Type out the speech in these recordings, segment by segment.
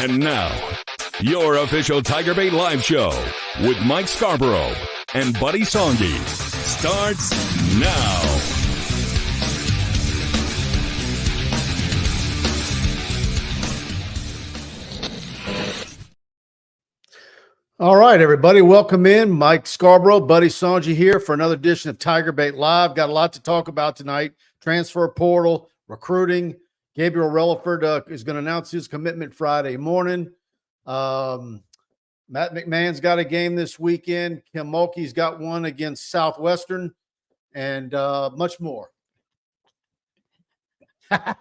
And now, your official TigerBait live show with Mike Scarborough and Buddy Songy starts now. All right, everybody, welcome in. Mike Scarborough, Buddy Songy here for another edition of TigerBait Live. Got a lot to talk about tonight. Transfer portal, recruiting. Gabriel Relaford is going to announce his commitment Friday morning. Matt McMahon's got a game this weekend. Kim Mulkey's got one against Southwestern, and much more. What's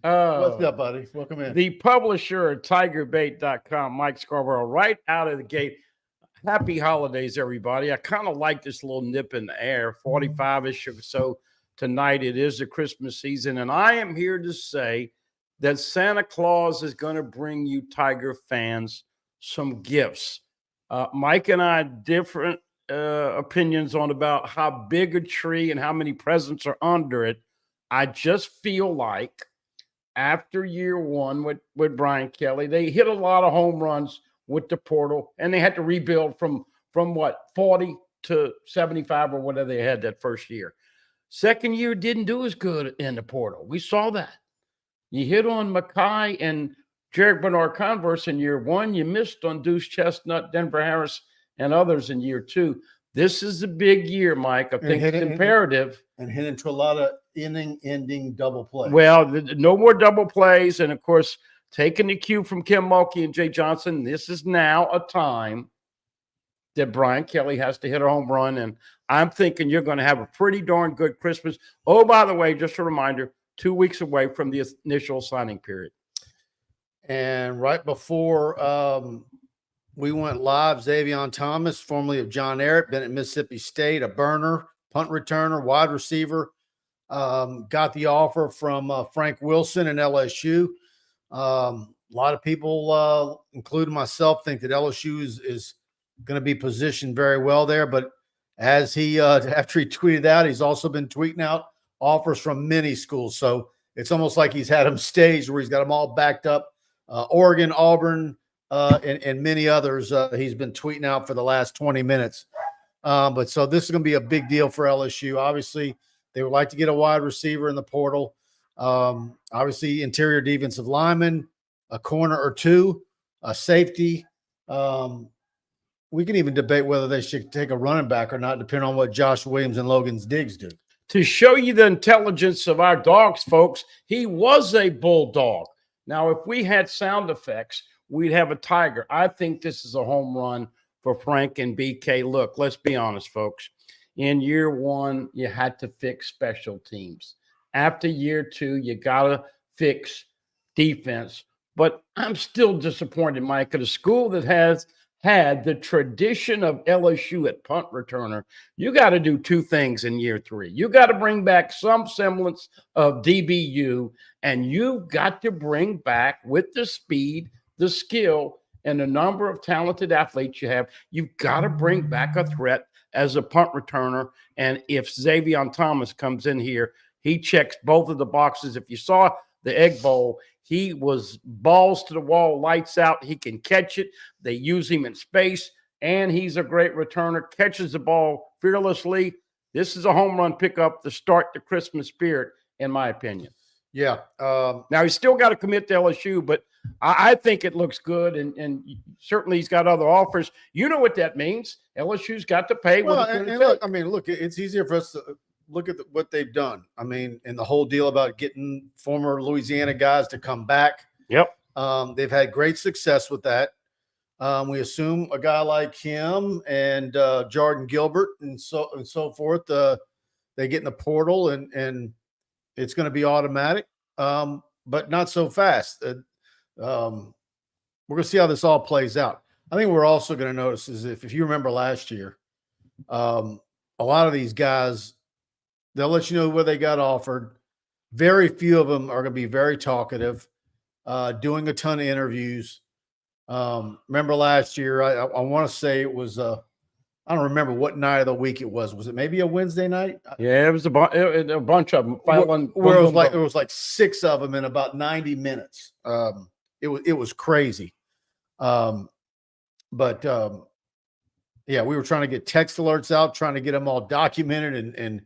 up, buddy? Welcome in. The publisher at TigerBait.com, Mike Scarborough, right out of the gate. Happy holidays, everybody. I kind of like this little nip in the air, 45-ish or so tonight. It is the Christmas season, and I am here to say that Santa Claus is going to bring you Tiger fans some gifts. Mike and I have different opinions on about how big a tree and how many presents are under it. I just feel like after year one with Brian Kelly, they hit a lot of home runs with the portal, and they had to rebuild from what, 40 to 75 or whatever they had that first year. Second year didn't do as good in the portal. We saw that. You hit on Mackay and Jarek Bernard-Converse in year one. You missed on Deuce Chestnut, Denver Harris, and others in year two. This is a big year, Mike. I think it's imperative. And hit into a lot of inning-ending double plays. Well, no more double plays. And, of course, taking the cue from Kim Mulkey and Jay Johnson, this is now a time that Brian Kelly has to hit a home run. And I'm thinking you're going to have a pretty darn good Christmas. Oh, by the way, just a reminder, 2 weeks away from the initial signing period. And right before we went live, Xavier Thomas, formerly of John Ehret, been at Mississippi State, a burner, punt returner, wide receiver, got the offer from Frank Wilson and LSU. A lot of people, including myself, think that LSU is going to be positioned very well there. But as he, after he tweeted out, he's also been tweeting out offers from many schools. So it's almost like he's had them staged where he's got them all backed up. Oregon, Auburn, and many others he's been tweeting out for the last 20 minutes. But so this is going to be a big deal for LSU. Obviously, they would like to get a wide receiver in the portal. Obviously, interior defensive lineman, a corner or two, a safety. We can even debate whether they should take a running back or not, depending on what Josh Williams and Logan Diggs do. To show you the intelligence of our dogs, folks, he was a bulldog. Now, if we had sound effects, we'd have a tiger. I think this is a home run for Frank and BK. Look, let's be honest, folks. In year one, you had to fix special teams. After year two, you got to fix defense. But I'm still disappointed, Mike, at a school that has had the tradition of LSU at punt returner. You got to do two things in year three. You got to bring back some semblance of DBU, and you've got to bring back, with the speed, the skill, and the number of talented athletes you have, you've got to bring back a threat as a punt returner. And if Xavier Thomas comes in here, he checks both of the boxes. If you saw the Egg Bowl, he was balls to the wall, lights out. He can catch it. They use him in space, and he's a great returner, catches the ball fearlessly. This is a home run pickup to start the Christmas spirit, in my opinion. Yeah. Now, he's still got to commit to LSU, but I think it looks good, and certainly he's got other offers. You know what that means. LSU's got to pay. Well, look, it's easier for us to look at what they've done. I mean, and the whole deal about getting former Louisiana guys to come back. Yep. They've had great success with that. We assume a guy like him and Jordan Gilbert and so forth, they get in the portal and it's going to be automatic, but not so fast. We're going to see how this all plays out. I think we're also going to notice is if you remember last year, a lot of these guys, they'll let you know where they got offered. Very few of them are going to be very talkative, doing a ton of interviews. Remember last year, I want to say it was I don't remember what night of the week it was. Was it maybe a Wednesday night? Yeah, it was a bunch of them. Where it was like 6 of them in about 90 minutes. it was crazy. Yeah, we were trying to get text alerts out, trying to get them all documented, and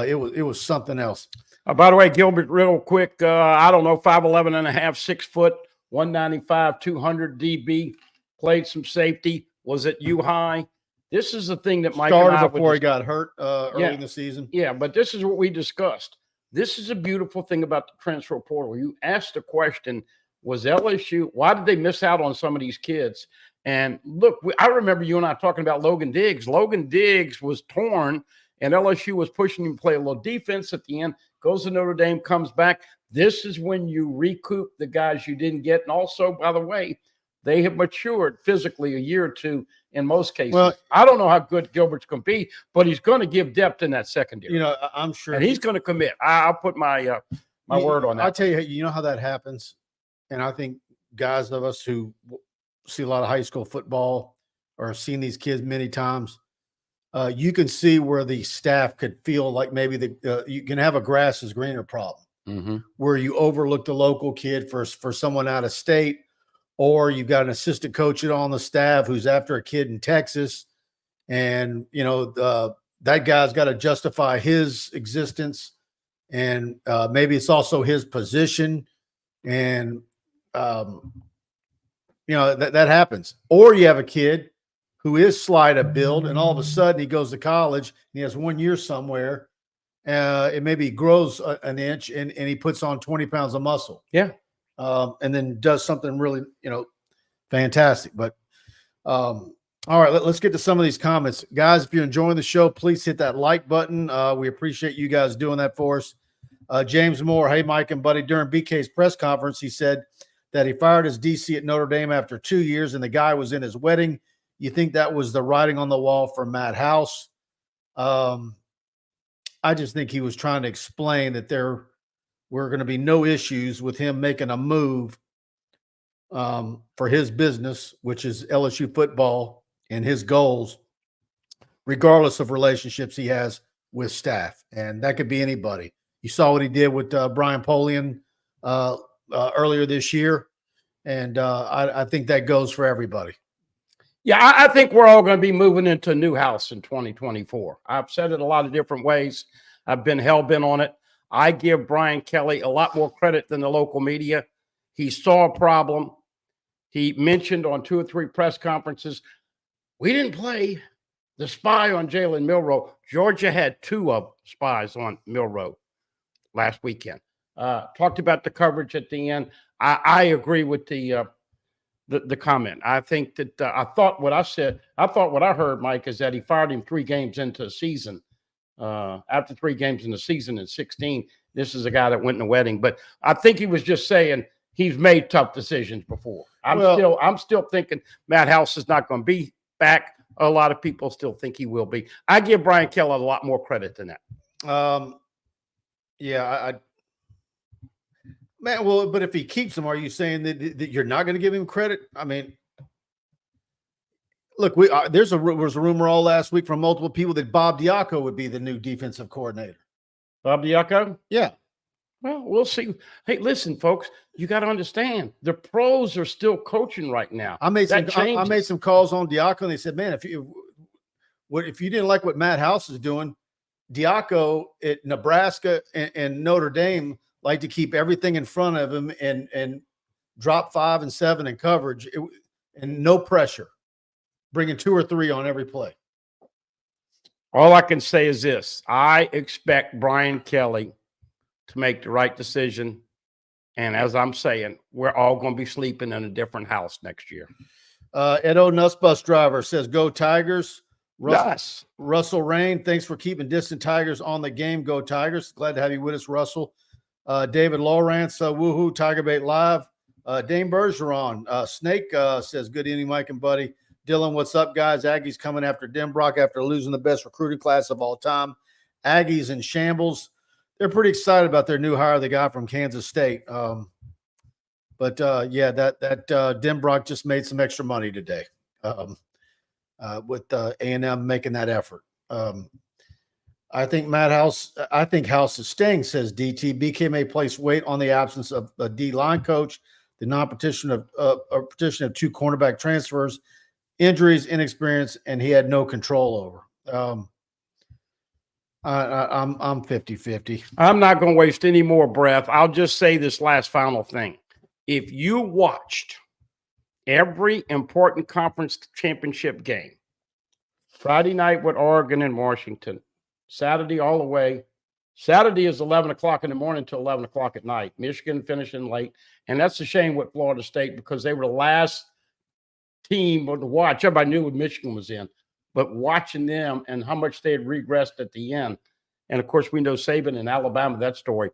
it was something else. By the way, Gilbert, real quick, I don't know, 5'11 and a half, 6 foot, 195, 200 DB, played some safety, was at U High. This is the thing that Mike started before he got hurt early in the season. Yeah, but this is what we discussed. This is a beautiful thing about the transfer portal. You asked the question, was LSU, why did they miss out on some of these kids? And look, I remember you and I talking about Logan Diggs. Logan Diggs was torn, and LSU was pushing him to play a little defense at the end, goes to Notre Dame, comes back. This is when you recoup the guys you didn't get. And also, by the way, they have matured physically a year or two in most cases. Well, I don't know how good Gilbert's going to be, but he's going to give depth in that secondary. You know, I'm sure. And he's going to commit. I'll put my word on that. I'll tell you, you know how that happens? And I think guys of us who see a lot of high school football or have seen these kids many times, you can see where the staff could feel like maybe you can have a grass is greener problem, where you overlook the local kid for someone out of state, or you've got an assistant coach on the staff who's after a kid in Texas, and you know that guy's got to justify his existence, and maybe it's also his position, and you know that happens. Or you have a kid who is slight of build, and all of a sudden he goes to college and he has 1 year somewhere. It maybe grows an inch and he puts on 20 pounds of muscle. Yeah. And then does something really, you know, fantastic. But all right, let's get to some of these comments. Guys, if you're enjoying the show, please hit that like button. We appreciate you guys doing that for us. James Moore, hey, Mike and Buddy, during BK's press conference, he said that he fired his DC at Notre Dame after 2 years and the guy was in his wedding. You think that was the writing on the wall for Matt House? I just think he was trying to explain that there were going to be no issues with him making a move for his business, which is LSU football and his goals, regardless of relationships he has with staff. And that could be anybody. You saw what he did with Brian Polian earlier this year. And I think that goes for everybody. Yeah, I think we're all going to be moving into a new house in 2024. I've said it a lot of different ways. I've been hell-bent on it. I give Brian Kelly a lot more credit than the local media. He saw a problem. He mentioned on 2 or 3 press conferences, we didn't play the spy on Jalen Milroe. Georgia had 2 of spies on Milroe last weekend. Talked about the coverage at the end. I agree with the comment. I think that I thought what I heard, Mike, is that he fired him 3 games into the season. After 3 games in the season in 16, this is a guy that went in the wedding. But I think he was just saying he's made tough decisions before. I'm still thinking Matt House is not going to be back. A lot of people still think he will be. I give Brian Kelly a lot more credit than that. Yeah, man, well, but if he keeps him, are you saying that you're not going to give him credit? I mean, look, there was a rumor all last week from multiple people that Bob Diaco would be the new defensive coordinator. Bob Diaco? Yeah. Well, we'll see. Hey, listen, folks, you got to understand the pros are still coaching right now. I made some calls on Diaco, and they said, man, if you didn't like what Matt House is doing, Diaco at Nebraska and Notre Dame like to keep everything in front of him and drop 5 and 7 in coverage and no pressure, bringing 2 or 3 on every play. All I can say is this. I expect Brian Kelly to make the right decision. And as I'm saying, we're all going to be sleeping in a different house next year. Edo Nussbus driver says, go Tigers. Yes. Russell Rain, thanks for keeping distant Tigers on the game. Go Tigers. Glad to have you with us, Russell. David Lawrence, woohoo, TigerBait Live. Dane Bergeron, Snake says, good evening, Mike and Buddy. Dylan, what's up, guys? Aggies coming after Denbrock after losing the best recruiting class of all time. Aggies in shambles. They're pretty excited about their new hire they got from Kansas State. Yeah, that Denbrock just made some extra money today with A&M making that effort. I think House is staying, says DT. BK may place weight on the absence of a D-line coach the non-petition of petition of 2 cornerback transfers, injuries, inexperience, and he had no control over. I'm 50-50. I'm not going to waste any more breath. I'll just say this last final thing. If you watched every important conference championship game, Friday night with Oregon and Washington, Saturday all the way. Saturday is 11 o'clock in the morning until 11 o'clock at night. Michigan finishing late. And that's a shame with Florida State because they were the last team to watch. Everybody knew what Michigan was in. But watching them and how much they had regressed at the end. And, of course, we know Saban in Alabama, that story.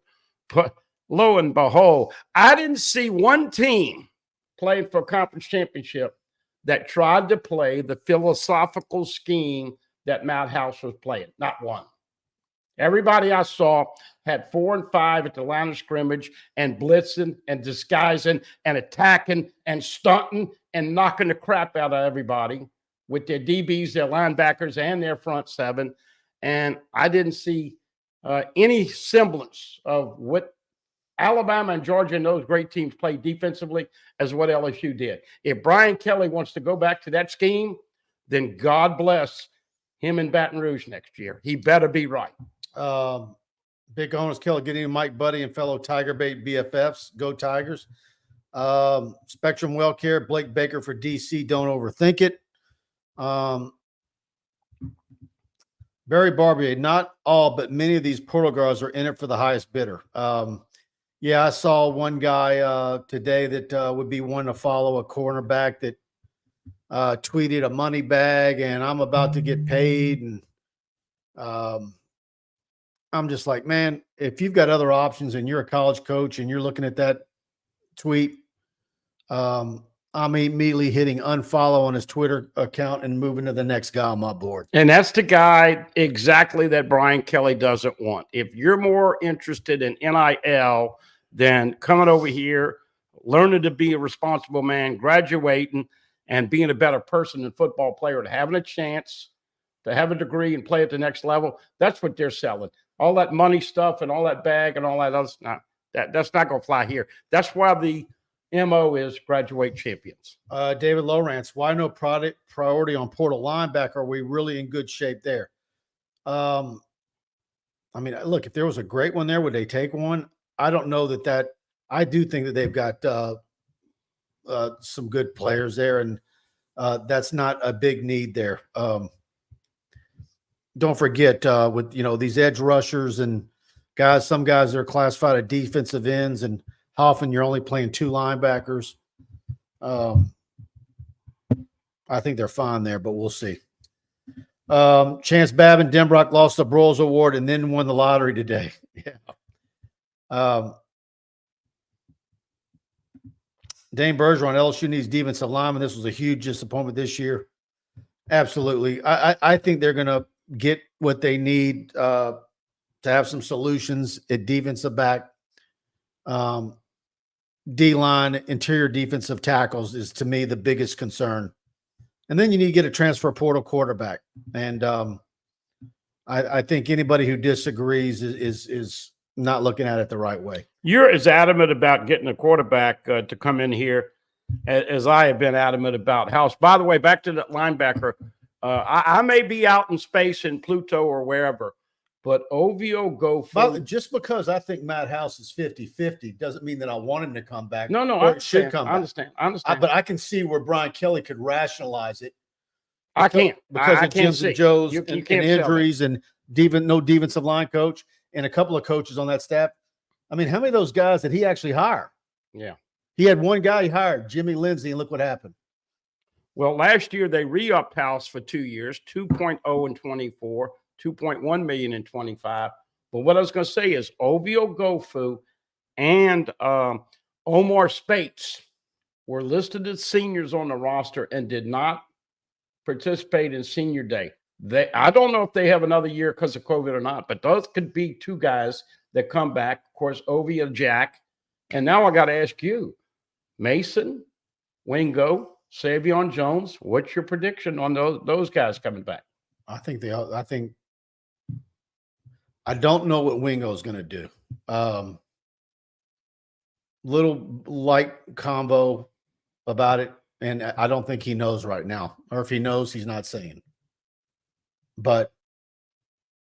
But lo and behold, I didn't see one team playing for a conference championship that tried to play the philosophical scheme that Matt House was playing. Not one. Everybody I saw had 4 and 5 at the line of scrimmage and blitzing and disguising and attacking and stunting and knocking the crap out of everybody with their DBs, their linebackers, and their front seven. And I didn't see any semblance of what Alabama and Georgia and those great teams played defensively as what LSU did. If Brian Kelly wants to go back to that scheme, then God bless him in Baton Rouge next year. He better be right. Big Honest Kelly getting Mike Buddy and fellow TigerBait BFFs. Go Tigers. Spectrum Well Care, Blake Baker for DC. Don't overthink it. Barry Barbier, not all, but many of these portal guards are in it for the highest bidder. Yeah, I saw one guy today that would be one to follow, a cornerback that tweeted a money bag and I'm about to get paid. And I'm just like, man, if you've got other options and you're a college coach and you're looking at that tweet, I'm immediately hitting unfollow on his Twitter account and moving to the next guy on my board. And that's the guy exactly that Brian Kelly doesn't want. If you're more interested in NIL than coming over here, learning to be a responsible man, graduating, and being a better person and football player, and having a chance to have a degree and play at the next level, that's what they're selling. All that money stuff and all that bag and all that other stuff, that's not going to fly here. That's why the MO is graduate champions. David Lowrance, why no priority on portal linebacker? Are we really in good shape there? I mean, look, if there was a great one there, would they take one? I don't know that I do think that they've got some good players there, and that's not a big need there. Don't forget with, these edge rushers and guys, some guys are classified as defensive ends, and how often you're only playing 2 linebackers. I think they're fine there, but we'll see. Chance Babin, Denbrock lost the Broyles Award and then won the lottery today. Yeah. Dane Bergeron, LSU needs defensive lineman. This was a huge disappointment this year. Absolutely. I think they're going to get what they need to have some solutions at defensive back. D-line, interior defensive tackles is, to me, the biggest concern. And then you need to get a transfer portal quarterback. And I think anybody who disagrees is not looking at it the right way. You're as adamant about getting a quarterback to come in here as I have been adamant about House. By the way, back to that linebacker, I may be out in space in Pluto or wherever, but Ovio Gofu. Just because I think Matt House is 50-50 doesn't mean that I want him to come back. No, I understand. Should come back. I understand. But I can see where Brian Kelly could rationalize it. I can't. Because I of Jim's and Joe's and injuries and no defensive line coach and a couple of coaches on that staff. I mean, how many of those guys did he actually hire? Yeah. He had one guy he hired, Jimmy Lindsay, and look what happened. Well, last year they re-upped House for 2 years, 2.0 in 24, 2.1 million in 25. But what I was going to say is Ovio Gofu and Omar Spates were listed as seniors on the roster and did not participate in senior day. I don't know if they have another year because of COVID or not, but those could be 2 guys that come back. Of course, Ovia Jack. And now I got to ask you, Mason, Wingo, Savion Jones, what's your prediction on those guys coming back? I don't know what Wingo is going to do. little light convo about it, and I don't think he knows right now, or if he knows, he's not saying. But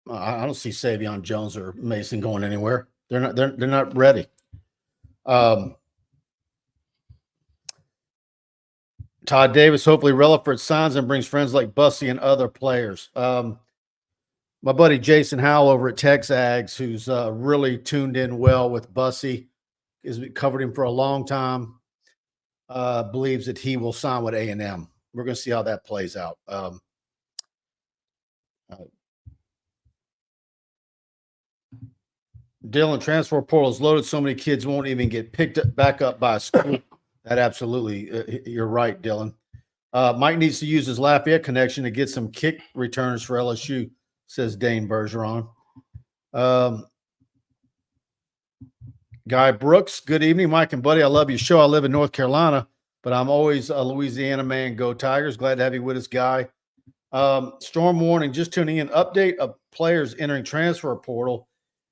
I don't see Savion Jones or Mason going anywhere. They're not. They're not ready. Todd Davis, hopefully Relaford signs and brings friends like Bussy and other players. My buddy Jason Howell over at Texags, who's really tuned in well with Bussy, has covered him for a long time, believes that he will sign with A&M. We're going to see how that plays out. Dylan, transfer portal is loaded. So many kids won't even get picked back up by a school. That absolutely, you're right, Dylan. Mike needs to use his Lafayette connection to get some kick returns for LSU, says Dane Bergeron. Guy Brooks, good evening, Mike and Buddy. I love your show. I live in North Carolina, but I'm always a Louisiana man. Go Tigers. Glad to have you with us, Guy. Storm warning, just tuning in. Update of players entering transfer portal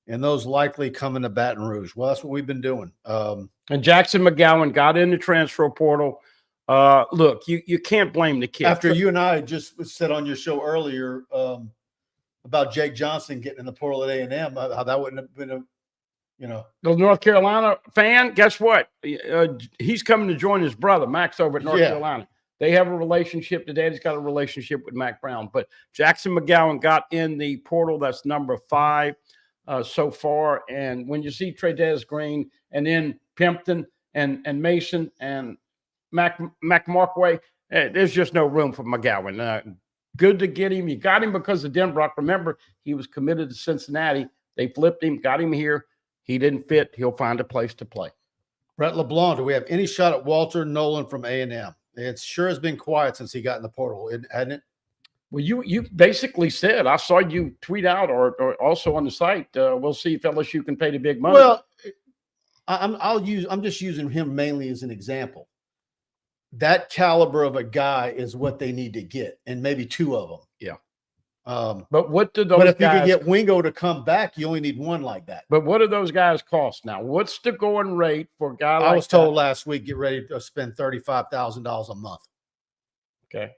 and those likely coming to Baton Rouge. Well, that's what we've been doing. And Jackson McGowan got in the transfer portal. Look, you can't blame the kid. After you and I just said on your show earlier about Jake Johnson getting in the portal at A&M, how that wouldn't have been the North Carolina fan, guess what? He's coming to join his brother, Max, over at North Carolina. They have a relationship. The daddy's got a relationship with Mac Brown. But Jackson McGowan got in the portal. That's number 5 so far. And when you see Trey'Dez Green and then Pimpton and Mason and Mac Markway, there's just no room for McGowan. Good to get him. You got him because of Denbrock. Remember, he was committed to Cincinnati. They flipped him, got him here. He didn't fit. He'll find a place to play. Brett LeBlanc, do we have any shot at Walter Nolan from A&M? It sure has been quiet since he got in the portal, hadn't it? Well, you basically said, I saw you tweet out or also on the site, we'll see if LSU can pay the big money. Well, I'm just using him mainly as an example. That caliber of a guy is what they need to get, and maybe 2 of them. Yeah. But what do those But if guys, you can get Wingo to come back, you only need 1 like that. But what do those guys cost now? What's the going rate for a guy like I was told last week, get ready to spend $35,000 a month. Okay.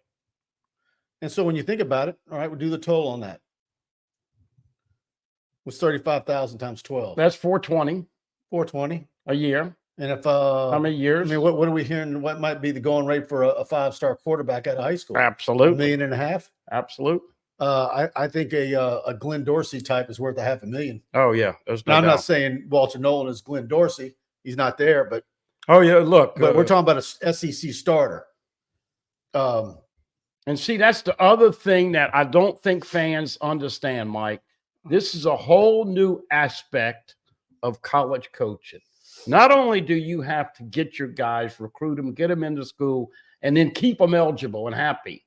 And so when you think about it, all right, we'll do the total on that. What's 35,000 times 12? That's 420 a year. And if how many years? I mean, what are we hearing? What might be the going rate for a 5-star quarterback out of high school? Absolutely. $1.5 million. Absolute. I think a Glenn Dorsey type is worth $500,000. Oh yeah. Now, I'm not saying Walter Nolan is Glenn Dorsey. He's not there, but look, but we're talking about a SEC starter. And see, that's the other thing that I don't think fans understand, Mike. This is a whole new aspect of college coaching. Not only do you have to get your guys, recruit them, get them into school, and then keep them eligible and happy,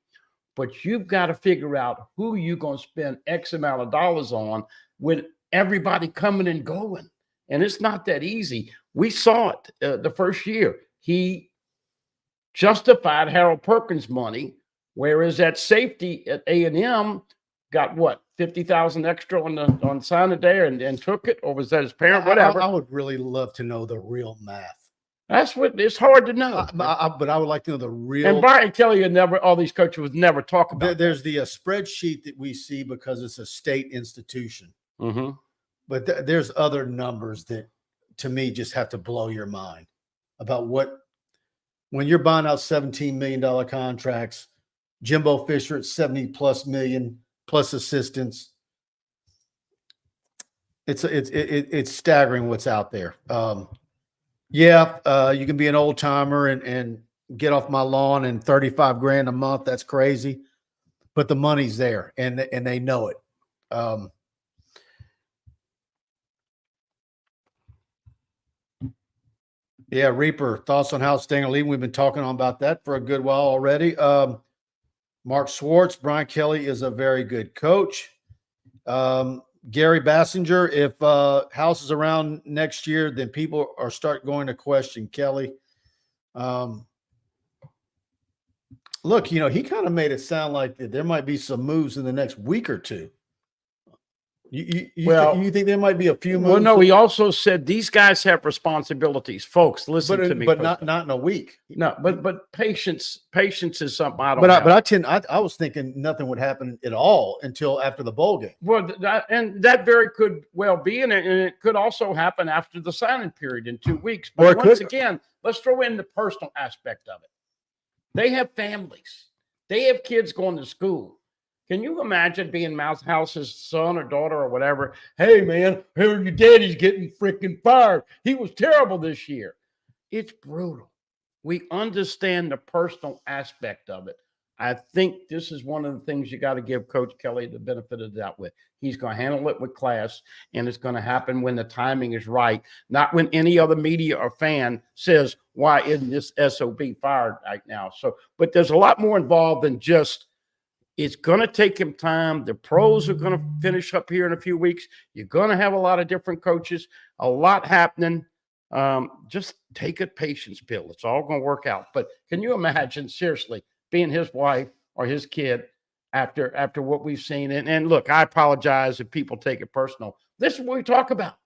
but you've got to figure out who you're going to spend X amount of dollars on with everybody coming and going. And it's not that easy. We saw it the first year. He justified Harold Perkins' money, whereas at safety at A&M got what, 50,000 extra on signing day and took it, or was that his parent? Whatever. I would really love to know the real math. That's what it's hard to know. But I would like to know the real. And Brian Kelly and all these coaches would never talk about. There's the spreadsheet that we see because it's a state institution. Mm-hmm. But there's other numbers that, to me, just have to blow your mind about when you're buying out $17 million contracts. Jimbo Fisher at 70+ million plus assistants. It's staggering what's out there. You can be an old timer and get off my lawn and $35,000 a month. That's crazy, but the money's there and they know it. Reaper, thoughts on how Stanger leaving? We've been talking about that for a good while already. Mark Schwartz, Brian Kelly is a very good coach. Gary Bassinger, if House is around next year, then people are start going to question Kelly. Look, he kind of made it sound like that there might be some moves in the next week or two. You think there might be a few moves? Well, no, he also said these guys have responsibilities. Folks, listen to me. But not in a week. No, but patience is something I don't But have. I was thinking nothing would happen at all until after the bowl game. Well, that very could well be, and it could also happen after the signing period in 2 weeks. But once again, let's throw in the personal aspect of it. They have families. They have kids going to school. Can you imagine being Mousehouse's son or daughter or whatever? Hey, man, heard your daddy's getting freaking fired. He was terrible this year. It's brutal. We understand the personal aspect of it. I think this is one of the things you got to give Coach Kelly the benefit of the doubt with. He's going to handle it with class, and it's going to happen when the timing is right, not when any other media or fan says, why isn't this SOB fired right now? So, but there's a lot more involved than just it's going to take him time. The pros are going to finish up here in a few weeks. You're going to have a lot of different coaches, a lot happening. Just take a patience pill. It's all going to work out. But can you imagine, seriously, being his wife or his kid after what we've seen? And look, I apologize if people take it personal. This is what we talk about.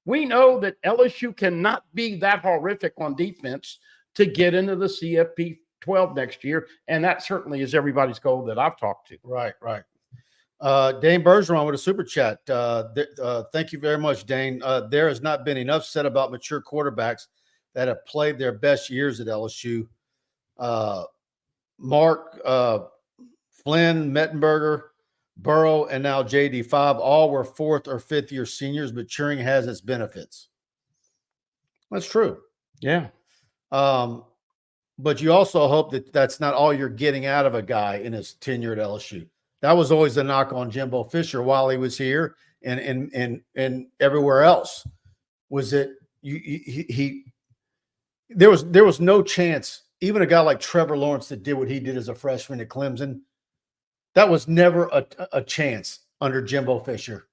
We know that LSU cannot be that horrific on defense to get into the CFP 12 next year, and that certainly is everybody's goal that I've talked to. Right. Dane Bergeron with a super chat. Thank you very much, Dane. There has not been enough said about mature quarterbacks that have played their best years at LSU. Mark, Flynn, Mettenberger, Burrow, and now JD5 all were 4th or 5th year seniors. Maturing has its benefits. That's true. Yeah. But you also hope that that's not all you're getting out of a guy in his tenure at LSU. That was always the knock on Jimbo Fisher while he was here and everywhere else, was that there was no chance. Even a guy like Trevor Lawrence that did what he did as a freshman at Clemson, that was never a chance under Jimbo Fisher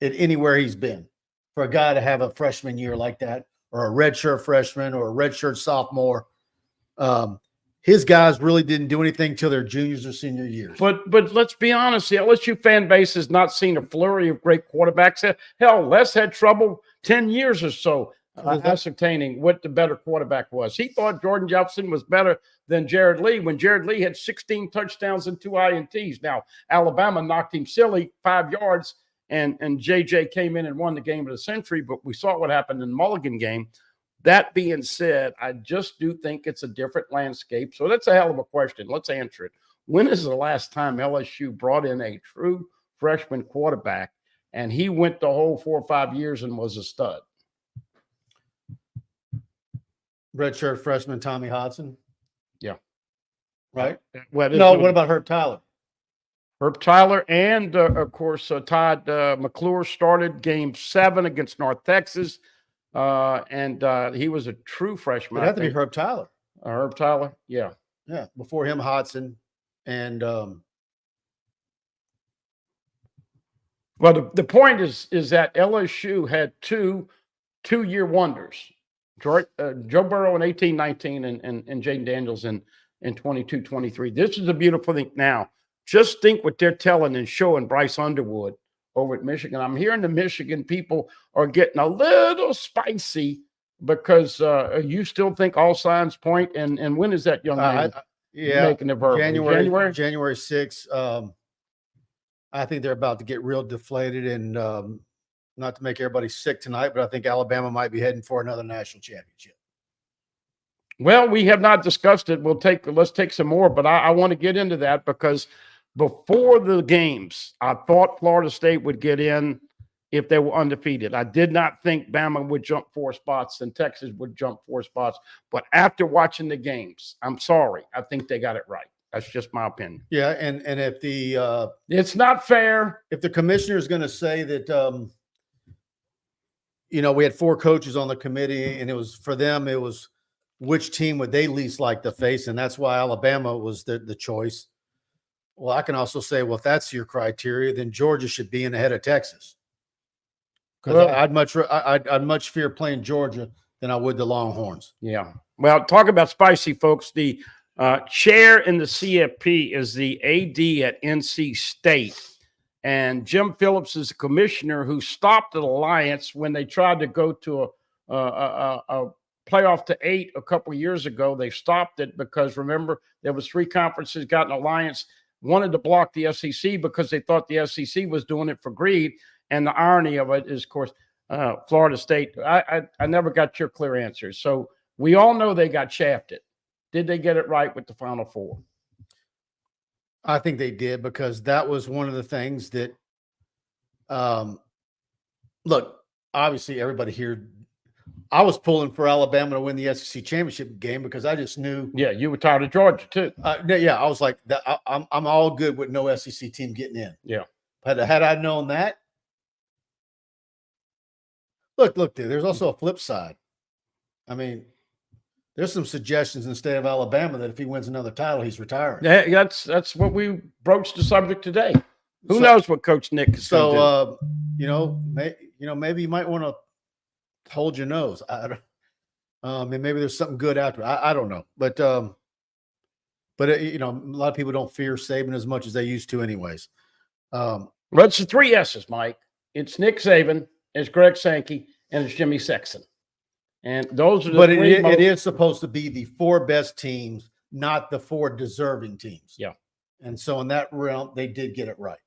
at anywhere he's been, for a guy to have a freshman year like that, or a redshirt freshman or a redshirt sophomore. His guys really didn't do anything till their juniors or senior years. But let's be honest, the LSU fan base has not seen a flurry of great quarterbacks. Hell, Les had trouble 10 years or so ascertaining what the better quarterback was. He thought Jordan Jefferson was better than Jared Lee when Jared Lee had 16 touchdowns and 2 INTs. Now, Alabama knocked him silly 5 yards, and JJ came in and won the game of the century, but we saw what happened in the Mulligan game. That being said, I just do think it's a different landscape. So that's a hell of a question. Let's answer it. When is the last time LSU brought in a true freshman quarterback and he went the whole 4 or 5 years and was a stud? Redshirt freshman Tommy Hodson. Yeah. Right? What about Herb Tyler? Herb Tyler and, of course, Todd McClure started game 7 against North Texas. And he was a true freshman. It'd have to be Herb Tyler. Herb Tyler, yeah. Yeah, before him, Hodson. And well, the point is that LSU had two-year wonders. Joe Burrow in 18-19 and Jaden Daniels in 22-23. This is a beautiful thing. Now, just think what they're telling and showing Bryce Underwood over at Michigan. I'm hearing the Michigan people are getting a little spicy because you still think all signs point. And when is that young man making the verbal? January 6th. I think they're about to get real deflated, and not to make everybody sick tonight, but I think Alabama might be heading for another national championship. Well, we have not discussed it. Let's take some more, but I want to get into that because before the games, I thought Florida State would get in if they were undefeated. I did not think Bama would jump 4 spots and Texas would jump 4 spots. But after watching the games, I'm sorry, I think they got it right. That's just my opinion. Yeah, and if the it's not fair. If the commissioner is going to say that, we had 4 coaches on the committee, and it was which team would they least like to face, and that's why Alabama was the choice. Well, I can also say, well, if that's your criteria, then Georgia should be in ahead of Texas. Because I'd much fear playing Georgia than I would the Longhorns. Yeah. Well, talk about spicy, folks. The chair in the CFP is the AD at NC State, And Jim Phillips is the commissioner who stopped the alliance when they tried to go to a playoff to 8 a couple of years ago. They stopped it because, remember, there was 3 conferences got an alliance, wanted to block the SEC because they thought the SEC was doing it for greed. And the irony of it is, of course, Florida State. I never got your clear answer. So we all know they got shafted. Did they get it right with the Final Four? I think they did, because that was one of the things that, look, obviously everybody here, I was pulling for Alabama to win the SEC championship game because I just knew. Yeah, you were tired of Georgia too. Yeah, I was like, I'm all good with no SEC team getting in. Yeah. But had I known that, look, dude, there's also a flip side. I mean, there's some suggestions in the state of Alabama that if he wins another title, he's retiring. Yeah, that's what we broached the subject today. Who knows what Coach Nick is going to do? Maybe you might want to hold your nose. And maybe there's something good after. I don't know, but a lot of people don't fear Saban as much as they used to, anyways. Well, it's the 3 S's, Mike. It's Nick Saban, it's Greg Sankey, and it's Jimmy Sexton. And those are the three. It is supposed to be the 4 best teams, not the 4 deserving teams. Yeah. And so in that realm, they did get it right.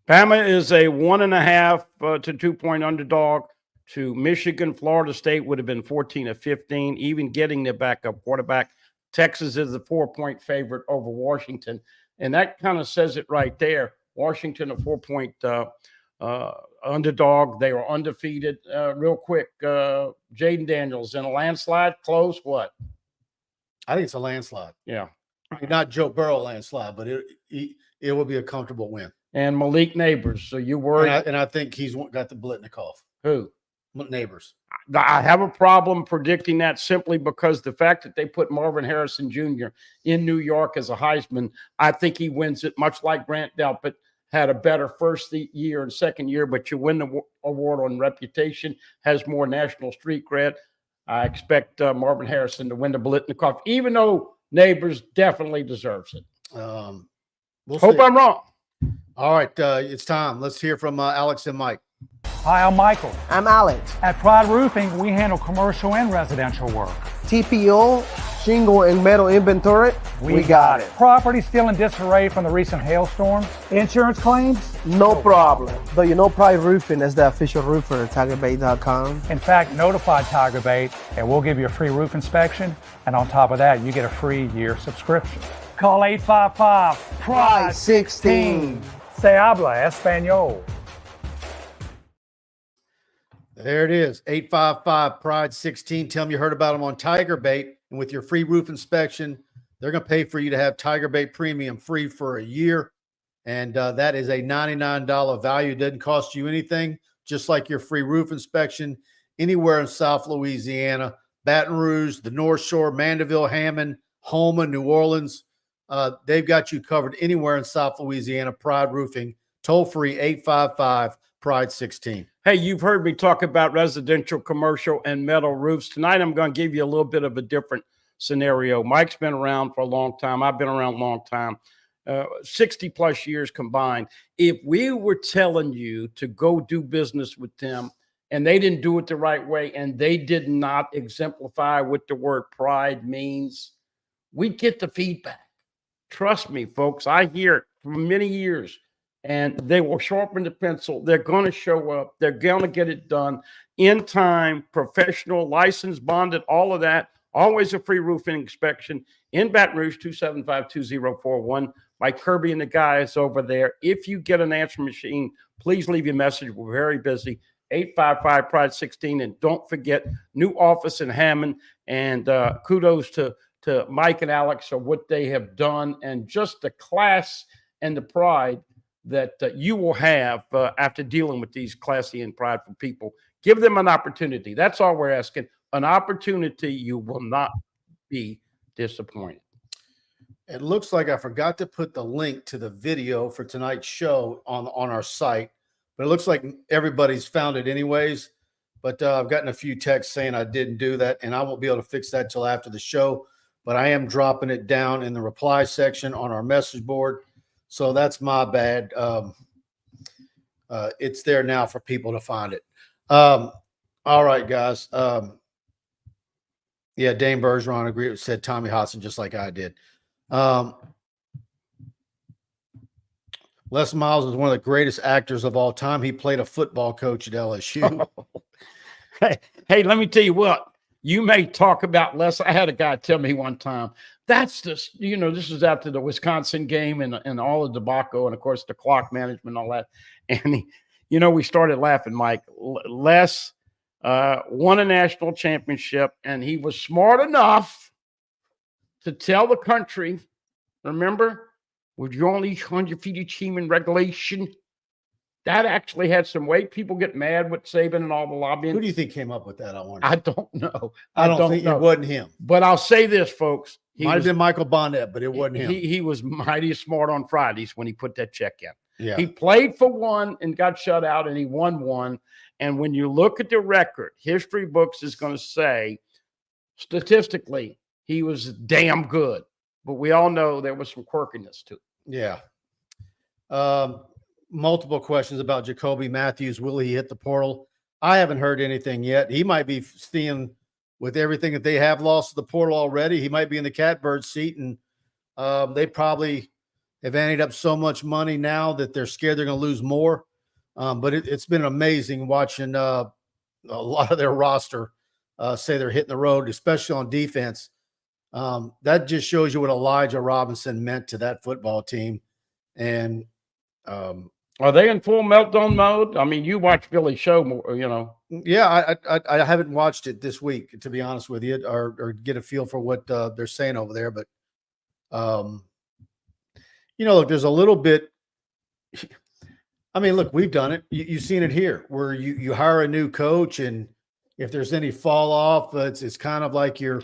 Bama is a 1.5 to 2-point underdog to Michigan. Florida State would have been 14-15, even getting their backup quarterback. Texas is a 4-point favorite over Washington. And that kind of says it right there. Washington, a 4-point underdog. They were undefeated. Real quick, Jaden Daniels in a landslide. Close what? I think it's a landslide. Yeah. Not Joe Burrow landslide, but it will be a comfortable win. And Malik Neighbors. So you worried? And I think he's got the Blitnikoff. Who? Neighbors. I have a problem predicting that simply because the fact that they put Marvin Harrison Jr. in New York as a Heisman, I think he wins it, much like Grant Delpit had a better first year and second year, but you win the award on reputation, has more national street cred. I expect Marvin Harrison to win the Blitnikoff, even though Neighbors definitely deserves it. Hope I'm wrong. All right, it's time. Let's hear from Alex and Mike. Hi, I'm Michael. I'm Alex. At Pride Roofing, we handle commercial and residential work. TPO, shingle, and metal inventory. We got it. Property still in disarray from the recent hailstorms. Insurance claims? No problem. But you know Pride Roofing is the official roofer at TigerBait.com. In fact, notify TigerBait, and we'll give you a free roof inspection. And on top of that, you get a free year subscription. Call 855-PRIDE-16. Se habla español. There it is, 855-PRIDE-16. Tell them you heard about them on TigerBait. And with your free roof inspection, they're going to pay for you to have TigerBait Premium free for a year. And that is a $99 value. It doesn't cost you anything, just like your free roof inspection anywhere in South Louisiana, Baton Rouge, the North Shore, Mandeville, Hammond, Houma, New Orleans. They've got you covered anywhere in South Louisiana. Pride Roofing, toll free, 855-PRIDE-16. Hey, you've heard me talk about residential, commercial, and metal roofs. Tonight, I'm going to give you a little bit of a different scenario. Mike's been around for a long time. I've been around a long time, 60 plus years combined. If we were telling you to go do business with them and they didn't do it the right way and they did not exemplify what the word pride means, we'd get the feedback. Trust me, folks, I hear it for many years. And they will sharpen the pencil. They're going to show up. They're going to get it done in time, professional, licensed, bonded, all of that. Always a free roofing inspection in Baton Rouge, 275-2041. Mike Kirby and the guys over there. If you get an answer machine, please leave your message. We're very busy. 855-PRIDE-16. And don't forget, new office in Hammond. And kudos to Mike and Alex for what they have done and just the class and the pride that you will have after dealing with these classy and prideful people. Give them an opportunity. That's all we're asking. An opportunity. You will not be disappointed. It looks like I forgot to put the link to the video for tonight's show on our site, but it looks like everybody's found it anyways. But I've gotten a few texts saying I didn't do that, and I won't be able to fix that till after the show. But I am dropping it down in the reply section on our message board. So that's my bad. It's there now for people to find it. All right, guys. Yeah, Dane Bergeron said Tommy Hudson just like I did. Les Miles is one of the greatest actors of all time. He played a football coach at LSU. Hey, let me tell you what. You may talk about Les. I had a guy tell me one time, that's this is after the Wisconsin game and all the debacle and, of course, the clock management and all that. And, we started laughing, Mike. Les won a national championship, and he was smart enough to tell the country, remember, with your only 100 feet each team in regulation, that actually had some weight. People get mad with Saban and all the lobbying. Who do you think came up with that? I don't know. I don't think it wasn't him. But I'll say this, folks. Might have been Michael Bonnet, but it wasn't him. He was mighty smart on Fridays when he put that check in. Yeah. He played for one and got shut out, and he won one. And when you look at the record, history books is going to say, statistically, he was damn good. But we all know there was some quirkiness to it. Yeah. Multiple questions about Jacoby Matthews. Will he hit the portal? I haven't heard anything yet. He might be seeing with everything that they have lost to the portal already. He might be in the catbird seat, and they probably have ended up so much money now that they're scared they're going to lose more. But it's been amazing watching a lot of their roster say they're hitting the road, especially on defense. That just shows you what Elijah Robinson meant to that football team. And are they in full meltdown mode? I mean, you watch Billy's show more, Yeah, I haven't watched it this week, to be honest with you, or get a feel for what they're saying over there. But, look, there's a little bit. I mean, look, we've done it. You've seen it here where you hire a new coach, and if there's any fall off, it's kind of like you're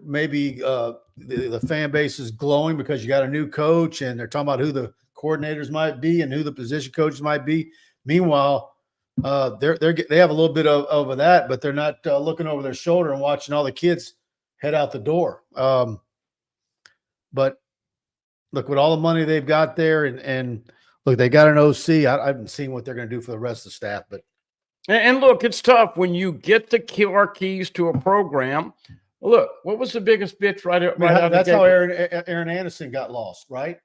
maybe the fan base is glowing because you got a new coach, and they're talking about who the coordinators might be and who the position coaches might be. Meanwhile, they have a little bit of that, but they're not looking over their shoulder and watching all the kids head out the door. But look, with all the money they've got there, and look, they got an OC. I haven't seen what they're going to do for the rest of the staff, but and look, it's tough when you get the killer keys to a program. Look, what was the biggest bitch right out? That's how Aaron Anderson got lost, right?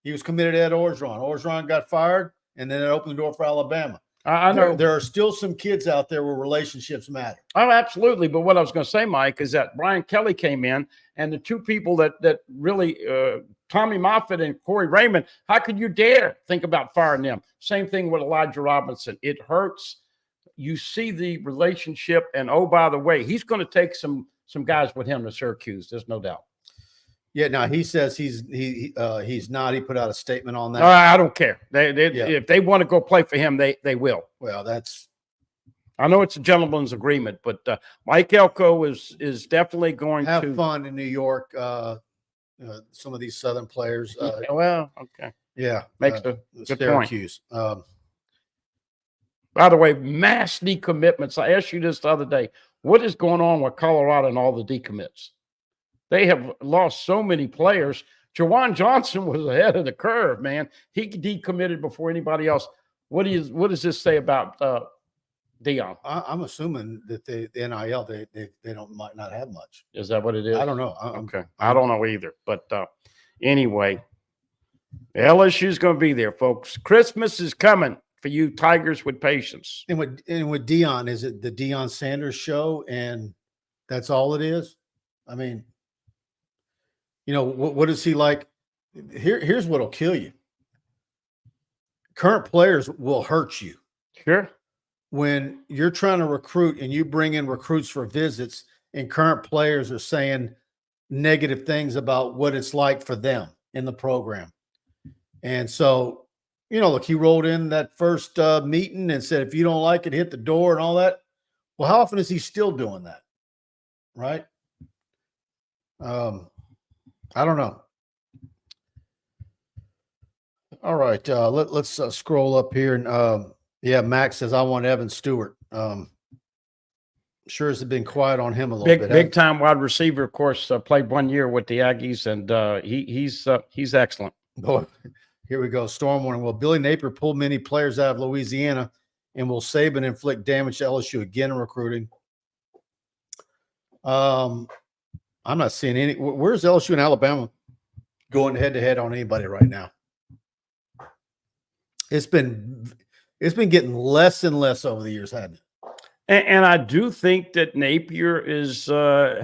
He was committed at Orgeron. Orgeron got fired, and then it opened the door for Alabama. I know there are still some kids out there where relationships matter. Oh, absolutely. But what I was going to say, Mike, is that Brian Kelly came in, and the two people that really, Tommy Moffitt and Corey Raymond, how could you dare think about firing them? Same thing with Elijah Robinson. It hurts. You see the relationship, and oh, by the way, he's going to take some guys with him to Syracuse. There's no doubt. Yeah, now he says he's not. He put out a statement on that. I don't care. If they want to go play for him, they will. Well, I know it's a gentleman's agreement, but Mike Elko is definitely going to have fun in New York. Some of these Southern players. Okay. Yeah, makes a good Syracuse. Point. By the way, mass decommitments. I asked you this the other day. What is going on with Colorado and all the decommits? They have lost so many players. Jawan Johnson was ahead of the curve, man. He decommitted before anybody else. What does this say about Dion? I'm assuming that the NIL they might not have much. Is that what it is? I don't know. Okay, I don't know either. But anyway, LSU is going to be there, folks. Christmas is coming for you Tigers with patience. And with Dion, is it the Deion Sanders show, and that's all it is? I mean, what is he like? Here's what'll kill you. Current players will hurt you. Sure. When you're trying to recruit and you bring in recruits for visits, and current players are saying negative things about what it's like for them in the program. And so, look, he rolled in that first meeting and said, if you don't like it, hit the door and all that. Well, how often is he still doing that? Right? I don't know. All right. Let's scroll up here. And Max says, I want Evan Stewart. Sure has been quiet on him a little bit. Big time wide receiver, of course, played 1 year with the Aggies, and he's excellent. Oh, here we go. Storm warning. Will Billy Napier pull many players out of Louisiana, and will Saban inflict damage to LSU again in recruiting? I'm not seeing any. Where's LSU and Alabama going head to head on anybody right now? It's been getting less and less over the years, hasn't it? And I do think that Napier